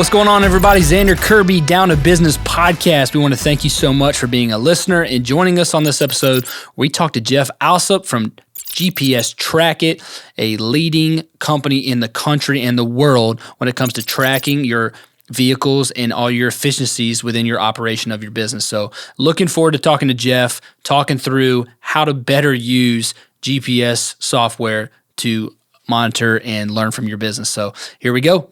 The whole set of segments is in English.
What's going on, everybody? Xander Kirby, Down to Business podcast. We want to thank you so much for being a listener and joining us on this episode. We talked to Jeff Alsup from GPS Trackit, a leading company in the country and the world when it comes to tracking your vehicles and all your efficiencies within your operation of your business. So looking forward to talking to Jeff, talking through how to better use GPS software to monitor and learn from your business. So here we go.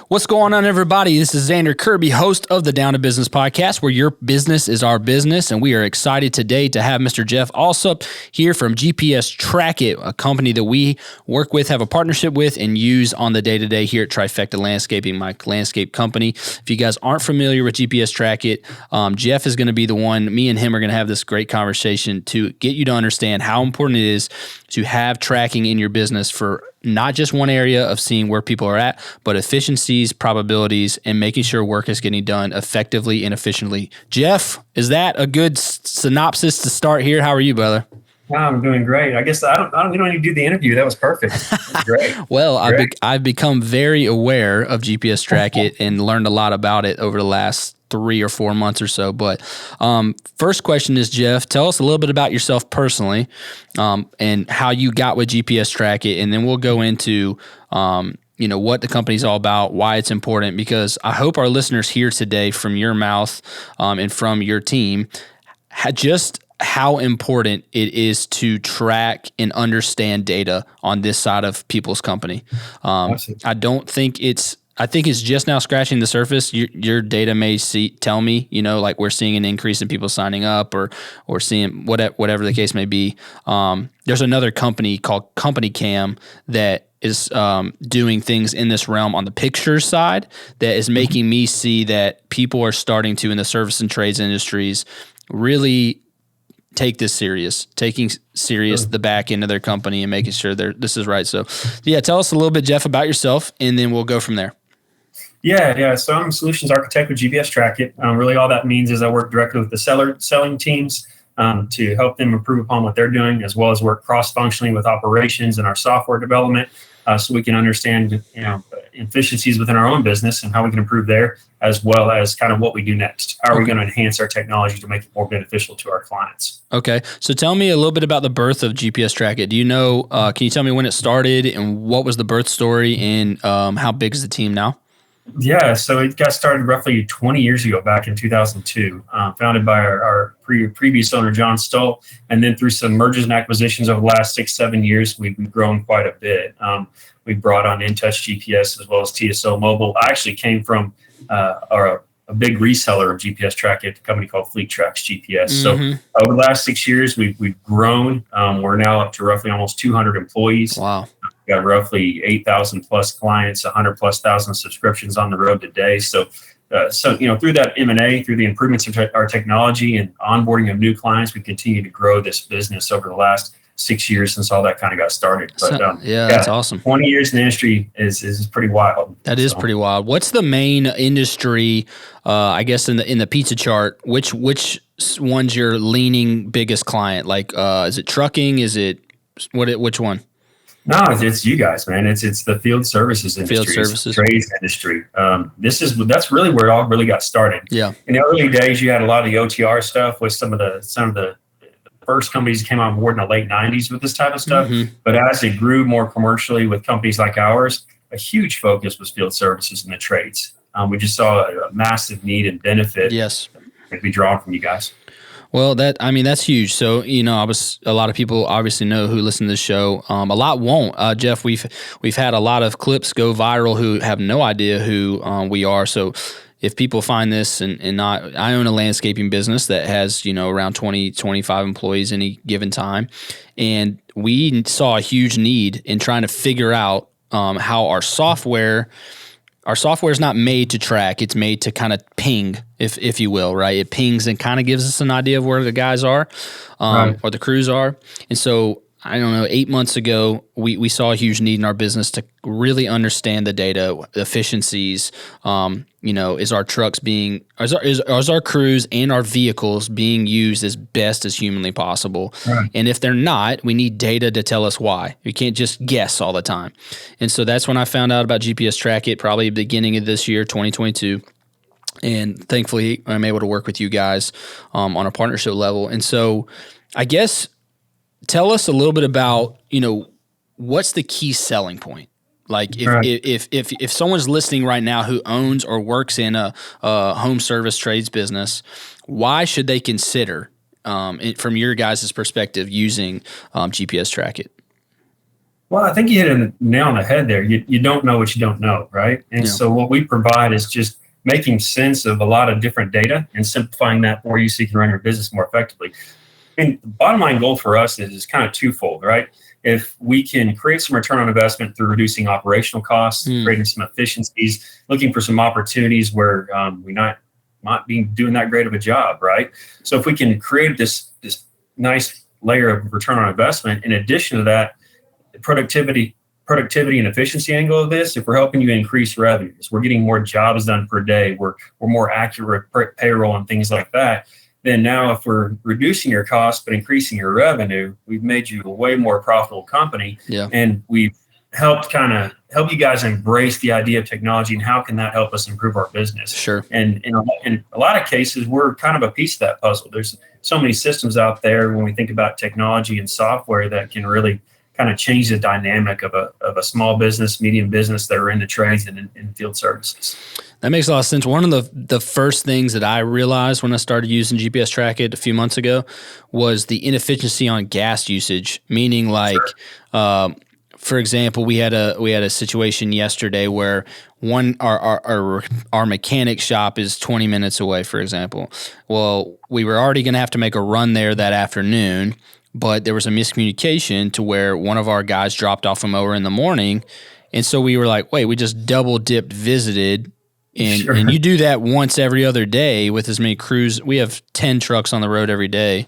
What's going on, everybody? This is Xander Kirby, host of the Down to Business podcast, where your business is our business. And we are excited today to have Mr. Jeff Alsup here from GPS Trackit, a company that we work with, have a partnership with, and use on the day-to-day here at Trifecta Landscaping, my landscape company. If you guys aren't familiar with GPS Trackit, Jeff is going to be the one. Me and him are going to have this great conversation to get you to understand how important it is to have tracking in your business for not just one area of seeing where people are at, but efficiencies, probabilities, and making sure work is getting done effectively and efficiently. Jeff, is that a good synopsis to start here? How are you, brother? I'm doing great. I guess we don't need to do the interview. That was perfect. Great. Well, I've become very aware of GPS Trackit and learned a lot about it over the last 3 or 4 months or so. But first question is, Jeff, tell us a little bit about yourself personally and how you got with GPS Trackit, and then we'll go into what the company's all about, why it's important, because I hope our listeners hear today from your mouth and from your team just how important it is to track and understand data on this side of people's company. I think it's just now scratching the surface. Your data may tell me, like we're seeing an increase in people signing up or seeing whatever the case may be. There's another company called Company Cam that is doing things in this realm on the picture side that is making me see that people are starting to, in the service and trades industries, really take this taking serious the back end of their company and making sure this is right. So yeah, tell us a little bit, Jeff, about yourself, and then we'll go from there. Yeah. So I'm a solutions architect with GPS Trackit. Really all that means is I work directly with the selling teams to help them improve upon what they're doing, as well as work cross-functionally with operations and our software development so we can understand efficiencies within our own business and how we can improve there, as well as kind of what we do next. How are we going to enhance our technology to make it more beneficial to our clients? Okay. So tell me a little bit about the birth of GPS Trackit. Do you know, can you tell me when it started and what was the birth story, and how big is the team now? Yeah, so it got started roughly 20 years ago, back in 2002, founded by our previous owner, John Stoll. And then through some mergers and acquisitions over the last 6-7 years, we've grown quite a bit. We brought on InTouch GPS as well as TSO Mobile. I actually came from a big reseller of GPS Trackit, a company called Fleet Tracks GPS. So over the last 6 years, we've grown. We're now up to roughly almost 200 employees. Wow. We've got roughly 8,000 plus clients, 100 plus thousand subscriptions on the road today. So through that M&A, through the improvements of our technology and onboarding of new clients, we continue to grow this business over the last 6 years since all that kind of got started. But that's awesome. 20 years in the industry is pretty wild. That is pretty wild. What's the main industry, I guess, in the pizza chart? Which one's your leaning biggest client? Like, is it trucking? Is it which one? No, it's you guys, man. It's the field services industry, field services, trades industry. That's really where it all really got started. Yeah. In the early days, you had a lot of the OTR stuff with some of the first companies that came on board in the late 90s with this type of stuff. But as it grew more commercially with companies like ours, a huge focus was field services and the trades. We just saw a massive need and benefit. Yes, that we draw from you guys. Well, that's huge. So, a lot of people obviously know who listen to this show. A lot won't. Jeff, we've had a lot of clips go viral who have no idea who we are. So if people find this I own a landscaping business that has, around 20, 25 employees any given time. And we saw a huge need in trying to figure out how our software is not made to track. It's made to kind of ping, if you will, right? It pings and kind of gives us an idea of where the guys are or the crews are. And so I don't know, 8 months ago, we saw a huge need in our business to really understand the data, efficiencies. Is our trucks is our crews and our vehicles being used as best as humanly possible? Right. And if they're not, we need data to tell us why. We can't just guess all the time. And so that's when I found out about GPS Trackit, probably beginning of this year, 2022. And thankfully, I'm able to work with you guys on a partnership level. And so I guess tell us a little bit about, what's the key selling point? Like if someone's listening right now who owns or works in a home service trades business, why should they consider, from your guys' perspective, using GPS Trackit? Well, I think you hit a nail on the head there. You don't know what you don't know, right? And so what we provide is just making sense of a lot of different data and simplifying that for you so you can run your business more effectively. And the bottom line goal for us is kind of twofold, right? If we can create some return on investment through reducing operational costs, creating some efficiencies, looking for some opportunities where we not be doing that great of a job, right? So if we can create this nice layer of return on investment, in addition to that, the productivity and efficiency angle of this, if we're helping you increase revenues, we're getting more jobs done per day, we're more accurate payroll and things like that. Then now if we're reducing your costs but increasing your revenue, we've made you a way more profitable company. Yeah. And we've help you guys embrace the idea of technology and how can that help us improve our business. Sure. And in a lot of cases, we're kind of a piece of that puzzle. There's so many systems out there when we think about technology and software that can really kind of change the dynamic of a small business, medium business that are in the trades and in field services. That makes a lot of sense. One of the first things that I realized when I started using GPS Trackit a few months ago was the inefficiency on gas usage. Meaning, like, for example, we had a situation yesterday where our mechanic shop is 20 minutes away, for example. Well, we were already going to have to make a run there that afternoon, but there was a miscommunication to where one of our guys dropped off a mower in the morning, and so we were like, wait, we just double dipped visited. And you do that once every other day with as many crews. We have 10 trucks on the road every day.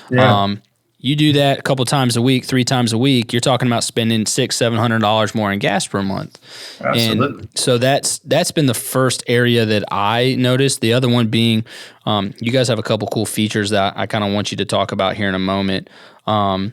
Yeah. You do that a couple times a week, 3 times a week, you're talking about spending $600-$700 more in gas per month. Absolutely. And so that's been the first area that I noticed. The other one being, you guys have a couple cool features that I kind of want you to talk about here in a moment. And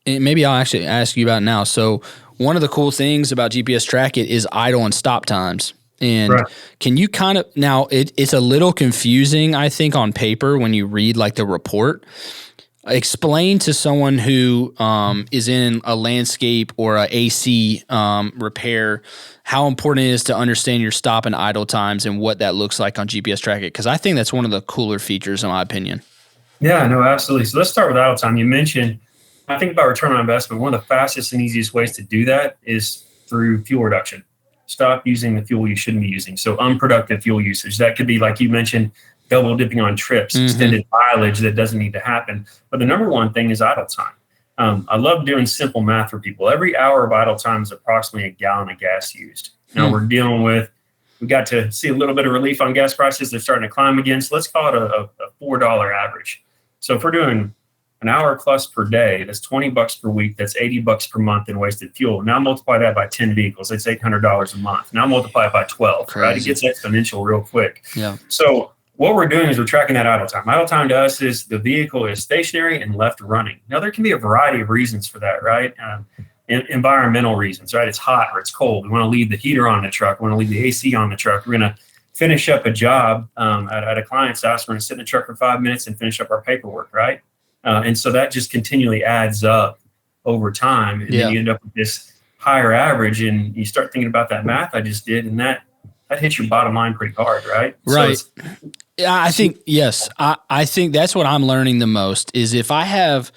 maybe I'll actually ask you about now. So one of the cool things about GPS Trackit is idle and stop times. And can you kind of, now it's a little confusing, I think, on paper when you read like the report. Explain to someone who is in a landscape or a AC repair how important it is to understand your stop and idle times and what that looks like on GPS Trackit, because I think that's one of the cooler features in my opinion. Yeah, no, absolutely. So let's start with idle time. You mentioned, I think about return on investment. One of the fastest and easiest ways to do that is through fuel reduction. Stop using the fuel you shouldn't be using. So unproductive fuel usage. That could be, like you mentioned, double dipping on trips, extended mileage that doesn't need to happen. But the number one thing is idle time. I love doing simple math for people. Every hour of idle time is approximately a gallon of gas used. Now we got to see a little bit of relief on gas prices. They're starting to climb again. So let's call it a $4 average. So if we're doing an hour plus per day, that's $20 per week. That's $80 per month in wasted fuel. Now multiply that by 10 vehicles. That's $800 a month. Now multiply it by 12, Crazy. Right? It gets exponential real quick. Yeah. So what we're doing is we're tracking that idle time. Idle time to us is the vehicle is stationary and left running. Now there can be a variety of reasons for that, right? Environmental reasons, right? It's hot or it's cold. We want to leave the heater on the truck. We want to leave the AC on the truck. We're going to finish up a job at a client's house. We're going to sit in the truck for 5 minutes and finish up our paperwork, right? And so that just continually adds up over time. And then you end up with this higher average, and you start thinking about that math I just did, and that hits your bottom line pretty hard, right? Right. So I think, yes, I think that's what I'm learning the most is if I have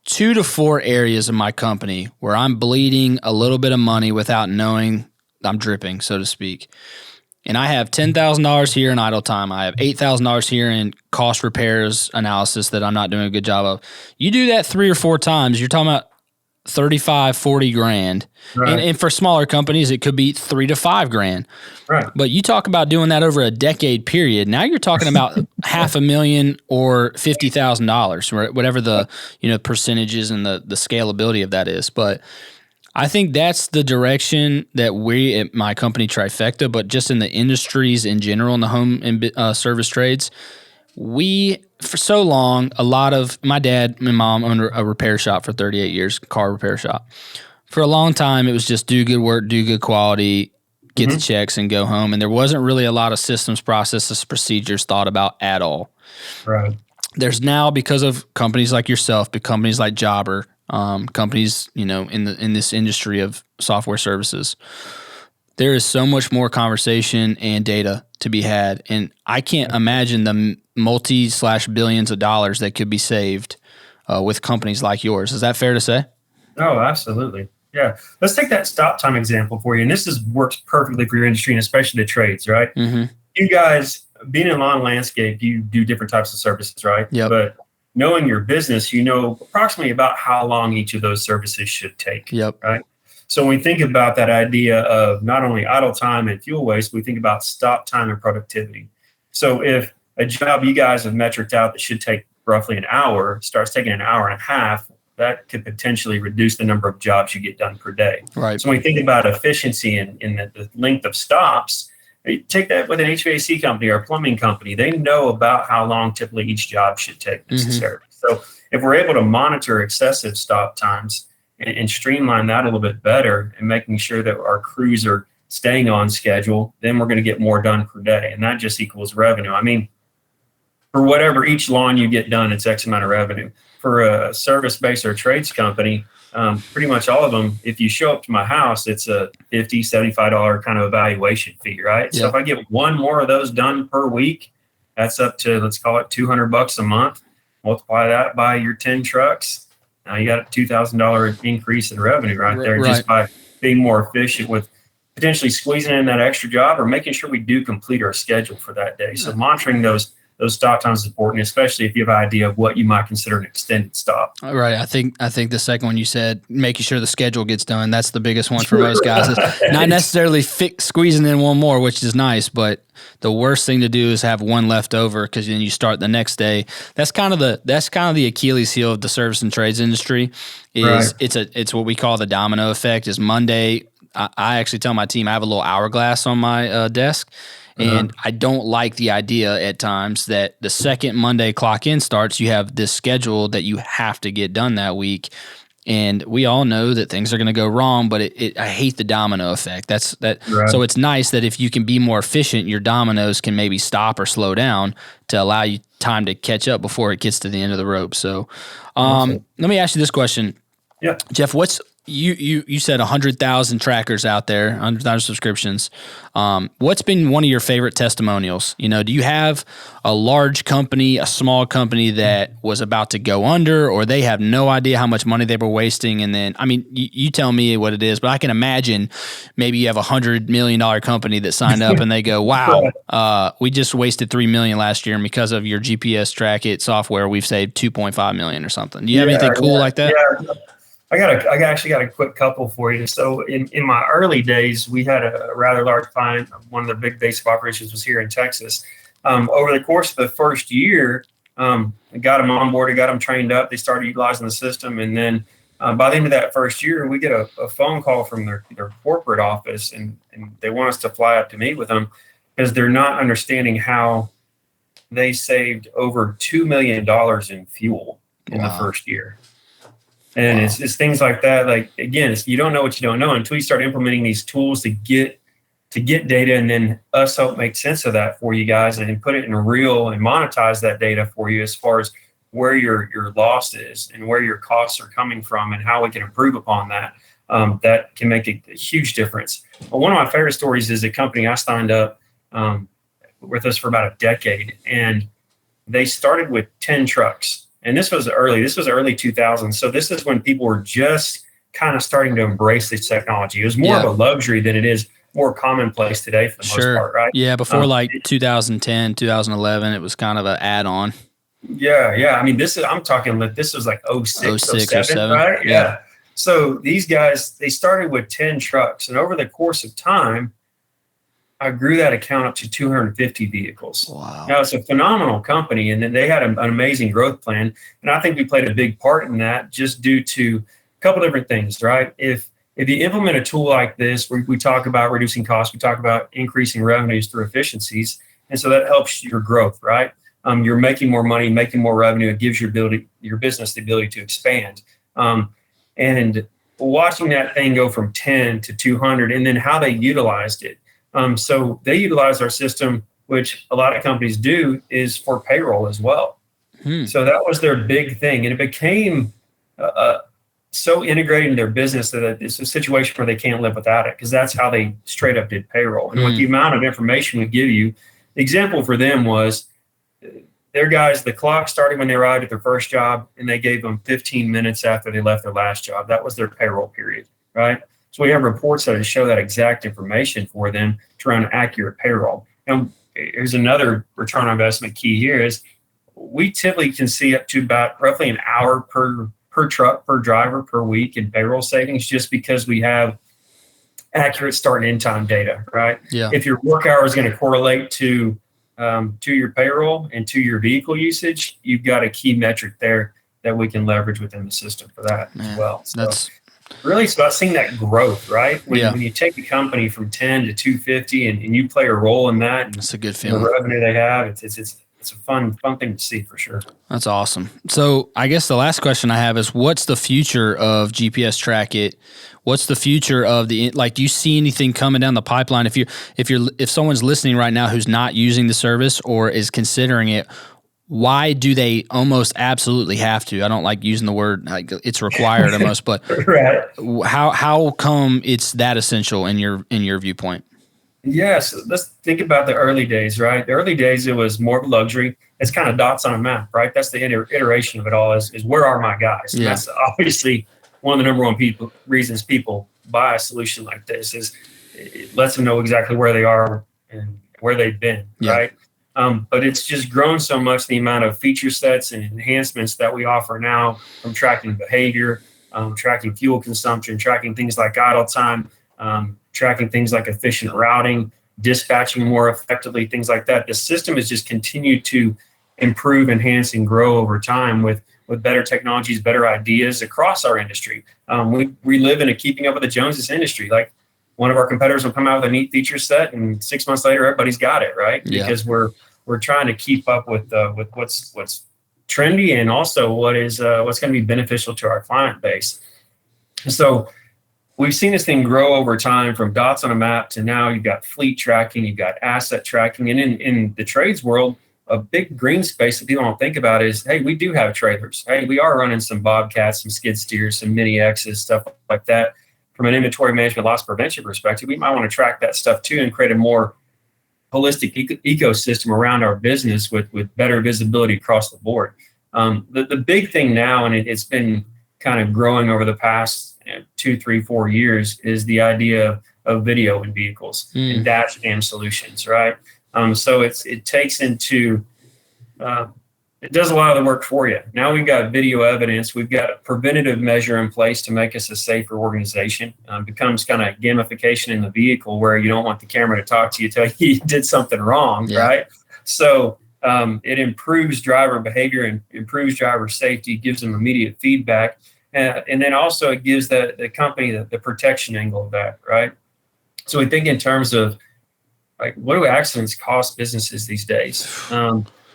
2 to 4 areas of my company where I'm bleeding a little bit of money without knowing I'm dripping, so to speak. And I have $10,000 here in idle time. I have $8,000 here in cost repairs analysis that I'm not doing a good job of. You do that 3 or 4 times, you're talking about 35, 40 grand. Right. And for smaller companies, it could be 3 to 5 grand. Right. But you talk about doing that over a decade period. Now you're talking about $500,000 or $50,000, right? Whatever the percentages and the scalability of that is. But I think that's the direction that we at my company Trifecta, but just in the industries in general, in the home and service trades, we, for so long, a lot of my dad and mom owned a repair shop for 38 years, car repair shop. For a long time, it was just do good work, do good quality, get the checks and go home. And there wasn't really a lot of systems, processes, procedures thought about at all. Right. There's now, because of companies like yourself, companies like Jobber, companies, in this industry of software services, there is so much more conversation and data to be had. And I can't imagine the multi/billions of dollars that could be saved with companies like yours. Is that fair to say? Oh, absolutely. Yeah. Let's take that stop time example for you. And this works perfectly for your industry and especially the trades, right? Mm-hmm. You guys, being in lawn and landscape, you do different types of services, right? Yep. But knowing your business, you know approximately about how long each of those services should take. Yep. Right. So when we think about that idea of not only idle time and fuel waste, we think about stop time and productivity. So if a job you guys have metriced out that should take roughly an hour starts taking an hour and a half, that could potentially reduce the number of jobs you get done per day. Right. So when we think about efficiency and the length of stops, take that with an HVAC company or a plumbing company. They know about how long typically each job should take necessarily. So if we're able to monitor excessive stop times and streamline that a little bit better and making sure that our crews are staying on schedule, then we're going to get more done per day. And that just equals revenue. I mean, for whatever each lawn you get done, it's X amount of revenue. For a service-based or a trades company, pretty much all of them, if you show up to my house, it's a $50, $75 kind of evaluation fee, right? Yep. So if I get one more of those done per week, that's up to, let's call it $200 a month. Multiply that by your 10 trucks. Now you got a $2,000 increase in revenue right there, right. Just by being more efficient with potentially squeezing in that extra job or making sure we do complete our schedule for that day. So monitoring those stop times is important, especially if you have an idea of what you might consider an extended stop. Right. I think the second one you said, making sure the schedule gets done, that's the biggest one for most guys. It's not necessarily squeezing in one more, which is nice, but the worst thing to do is have one left over because then you start the next day. That's kind of the Achilles heel of the service and trades industry. Is right. It's what we call the domino effect. Is Monday. I actually tell my team I have a little hourglass on my desk. And I don't like the idea at times that the second Monday clock in starts, you have this schedule that you have to get done that week. And we all know that things are going to go wrong, but I hate the domino effect. Right. So it's nice that if you can be more efficient, your dominoes can maybe stop or slow down to allow you time to catch up before it gets to the end of the rope. So let me ask you this question. Yeah. Jeff, you said 100,000 trackers out there, 100,000 subscriptions. What's been one of your favorite testimonials? Do you have a large company, a small company that was about to go under, or they have no idea how much money they were wasting? And then, I mean, you tell me what it is, but I can imagine maybe you have a $100 million company that signed up and they go, wow, we just wasted $3 million last year. And because of your GPS Trackit software, we've saved $2.5 million or something. Do you have anything cool like that? Yeah. I actually got a quick couple for you. So in my early days, we had a rather large client. One of their big base of operations was here in Texas. Over the course of the first year, I got them onboarded, got them trained up. They started utilizing the system. And then by the end of that first year, we get a phone call from their corporate office, and they want us to fly up to meet with them because they're not understanding how they saved over $2 million in fuel in the first year. And it's things like that. Like, again, you don't know what you don't know until you start implementing these tools to get data, and then us help make sense of that for you guys and put it in real and monetize that data for you as far as where your loss is and where your costs are coming from and how we can improve upon that. That can make a huge difference. But one of my favorite stories is a company I signed up with us for about a decade, and they started with 10 trucks. And this was early 2000s. So this is when people were just kind of starting to embrace this technology. It was more of a luxury than it is more commonplace today for the most part, right? Yeah, before 2010, 2011, it was kind of an add-on. Yeah. I mean, this was like 06 or 07, right? Yeah. So these guys, they started with 10 trucks, and over the course of time, I grew that account up to 250 vehicles. Wow. Now, it's a phenomenal company, and then they had an amazing growth plan. And I think we played a big part in that just due to a couple different things, right? If you implement a tool like this, we talk about reducing costs, we talk about increasing revenues through efficiencies. And so that helps your growth, right? You're making more money, making more revenue. It gives your business the ability to expand. And watching that thing go from 10 to 200, and then how they utilized it. So they utilized our system, which a lot of companies do, is for payroll as well. So that was their big thing. And it became so integrated in their business that it's a situation where they can't live without it, because that's how they straight up did payroll. And with the amount of information we give you, the example for them was their guys, the clock started when they arrived at their first job, and they gave them 15 minutes after they left their last job. That was their payroll period, right? So we have reports that show that exact information for them to run accurate payroll. And here's another return on investment key here is we typically can see up to about roughly an hour per truck, per driver, per week in payroll savings, just because we have accurate start and end time data, right? Yeah. If your work hour is going to correlate to your payroll and to your vehicle usage, you've got a key metric there that we can leverage within the system for that as well. So really, it's about seeing that growth, right? When you take a company from 10 to 250 and you play a role in that, and that's a good feeling. The revenue they have, it's a fun thing to see for sure. That's awesome. So I guess the last question I have is, what's the future of GPS Trackit? What's the future of do you see anything coming down the pipeline? If someone's listening right now who's not using the service or is considering it, why do they almost absolutely have to? I don't like using the word like it's required almost, but right. How come it's that essential in your viewpoint? Yes, let's think about the early days, right? The early days, it was more of a luxury. It's kind of dots on a map, right? That's the iteration of it all is where are my guys? And that's obviously one of the number one reasons people buy a solution like this is it lets them know exactly where they are and where they've been, right? But it's just grown so much, the amount of feature sets and enhancements that we offer now, from tracking behavior, tracking fuel consumption, tracking things like idle time, tracking things like efficient routing, dispatching more effectively, things like that. The system has just continued to improve, enhance, and grow over time with better technologies, better ideas across our industry. We live in a keeping up with the Joneses industry. Like, one of our competitors will come out with a neat feature set, and 6 months later, everybody's got it, right? Because we're trying to keep up with what's trendy, and also what's going to be beneficial to our client base. So we've seen this thing grow over time from dots on a map to now you've got fleet tracking, you've got asset tracking, and in the trades world, a big green space that people don't think about is, hey, we do have trailers. Hey, we are running some Bobcats, some skid steers, some mini X's, stuff like that. From an inventory management loss prevention perspective, we might want to track that stuff too and create a more holistic ecosystem around our business with better visibility across the board. The big thing now, and it's been kind of growing over the past 2, 3, 4 years, is the idea of video in vehicles and dash cam solutions, right? So it takes into it does a lot of the work for you. Now we've got video evidence. We've got a preventative measure in place to make us a safer organization. Becomes kind of gamification in the vehicle, where you don't want the camera to talk to you, tell you did something wrong, right? So it improves driver behavior and improves driver safety, gives them immediate feedback. And then also it gives the company the protection angle of that, right? So we think in terms of, like, what do accidents cost businesses these days?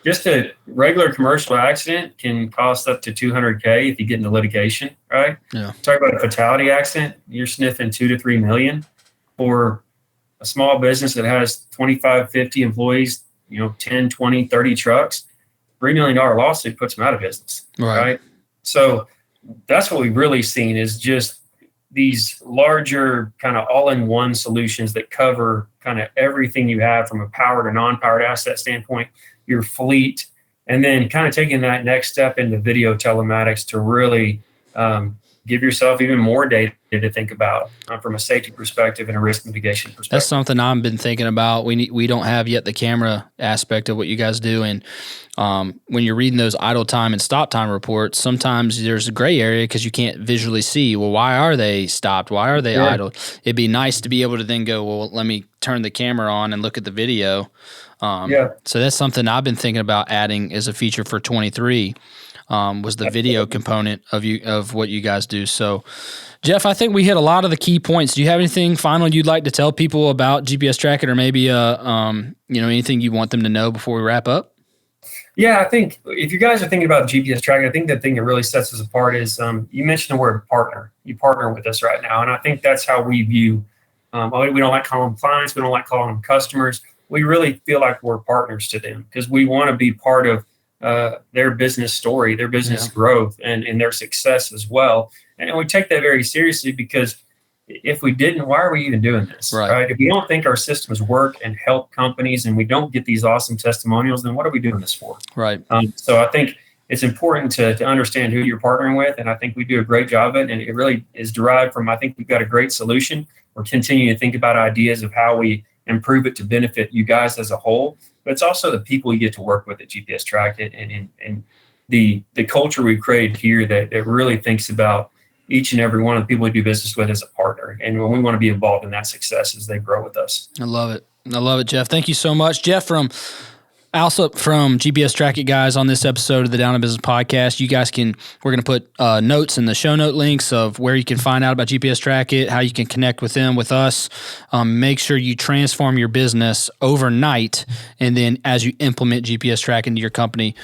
Just a regular commercial accident can cost up to $200K if you get into litigation, right? Yeah. Talk about a fatality accident, you're sniffing $2 to $3 million. For a small business that has 25, 50 employees, 10, 20, 30 trucks, $3 million lawsuit puts them out of business, right? So that's what we've really seen, is just these larger kind of all-in-one solutions that cover kind of everything you have from a powered or non-powered asset standpoint, your fleet, and then kind of taking that next step into video telematics to really give yourself even more data to think about from a safety perspective and a risk mitigation perspective. That's something I've been thinking about. We don't have yet the camera aspect of what you guys do. And when you're reading those idle time and stop time reports, sometimes there's a gray area because you can't visually see, well, why are they stopped? Why are they idle? It'd be nice to be able to then go, well, let me turn the camera on and look at the video. So that's something I've been thinking about adding as a feature for 23. Was the video component of what you guys do. So, Jeff, I think we hit a lot of the key points. Do you have anything final you'd like to tell people about GPS Trackit, or maybe anything you want them to know before we wrap up? Yeah, I think if you guys are thinking about GPS Trackit, I think the thing that really sets us apart is you mentioned the word partner. You partner with us right now, and I think that's how we view. We don't like calling them clients. We don't like calling them customers. We really feel like we're partners to them because we want to be part of their business story, their business growth, and their success as well. And we take that very seriously because if we didn't, why are we even doing this? Right? If we don't think our systems work and help companies and we don't get these awesome testimonials, then what are we doing this for? Right. So I think it's important to understand who you're partnering with. And I think we do a great job of it. And it really is derived from, I think we've got a great solution. We're continuing to think about ideas of how we improve it to benefit you guys as a whole. But it's also the people you get to work with at GPS Trackit and the culture we've created here that really thinks about each and every one of the people we do business with as a partner. And we want to be involved in that success as they grow with us. I love it, Jeff. Thank you so much. Jeff from GPS Trackit guys on this episode of the Down to Business podcast. You guys we're going to put notes in the show note links of where you can find out about GPS Trackit, how you can connect with them, with us. Make sure you transform your business overnight. And then as you implement GPS Trackit into your company.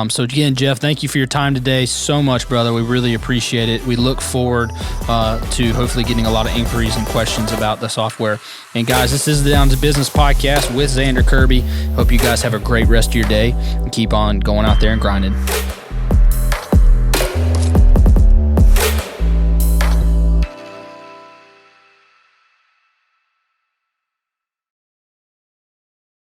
So again, Jeff, thank you for your time today so much, brother. We really appreciate it. We look forward to hopefully getting a lot of inquiries and questions about the software. And guys, this is the Down to Business podcast with Xander Kirby. Hope you guys have a great rest of your day and keep on going out there and grinding.